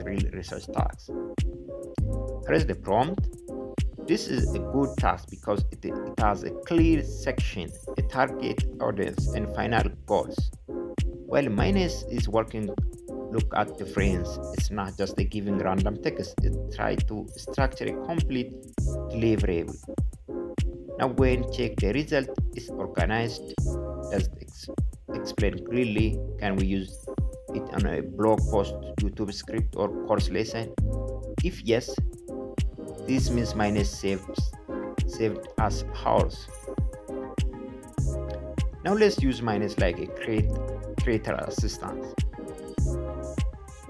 real research tasks. Here's the prompt. This is a good task because it has a clear section, a target audience, and final goals. While Minus is working, look at the frames. It's not just a giving random text. It tries to structure a complete deliverable. Now when check the result is organized, does it explain clearly? Can we use it on a blog post, YouTube script, or course lesson? If yes, this means Minus saved us hours. Now let's use Minus like a creator assistant.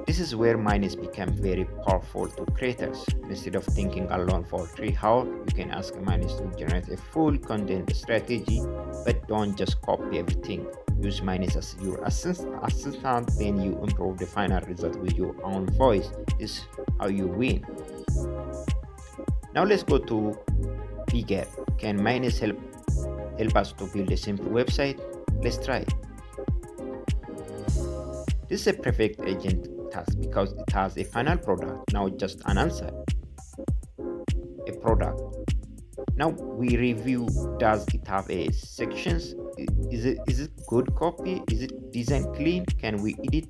This is where Minus became very powerful to creators. Instead of thinking alone for 3 hours, you can ask Minus to generate a full content strategy, but don't just copy everything. Use Minus as your assistant, then you improve the final result with your own voice. This is how you win. Now let's go to bigger. Can Minus help us to build a simple website? Let's try it. This is a perfect agent task because it has a final product, now just an answer. A product. Now we review, does it have a sections? Is it good copy? Is it design clean? Can we edit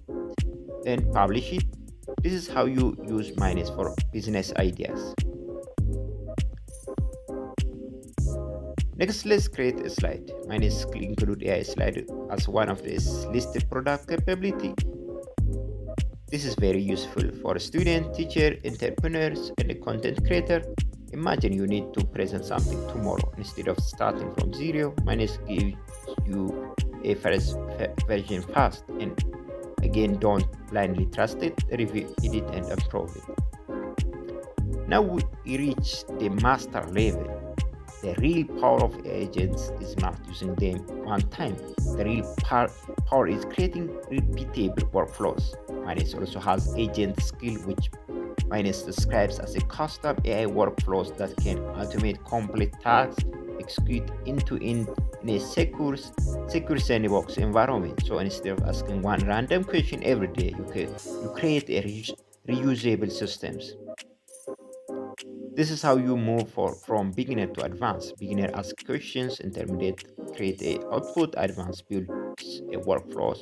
and publish it? This is how you use Minus for business ideas. Next, let's create a slide. Minus include AI slide as one of the listed product capability. This is very useful for a student, teacher, entrepreneurs, and a content creator. Imagine you need to present something tomorrow. Instead of starting from zero, Minus gives you a first version fast. And again, don't blindly trust it. Review, edit, and improve it. Now we reach the master level. The real power of agents is not using them one time. The real power is creating repeatable workflows. Minus also has agent skill, which Minus describes as a custom AI workflows that can automate complex tasks, execute end-to-end in a secure sandbox environment. So instead of asking one random question every day, you create a reusable systems. This is how you move from beginner to advanced. Beginner asks questions, intermediate create a output, advanced builds a workflows.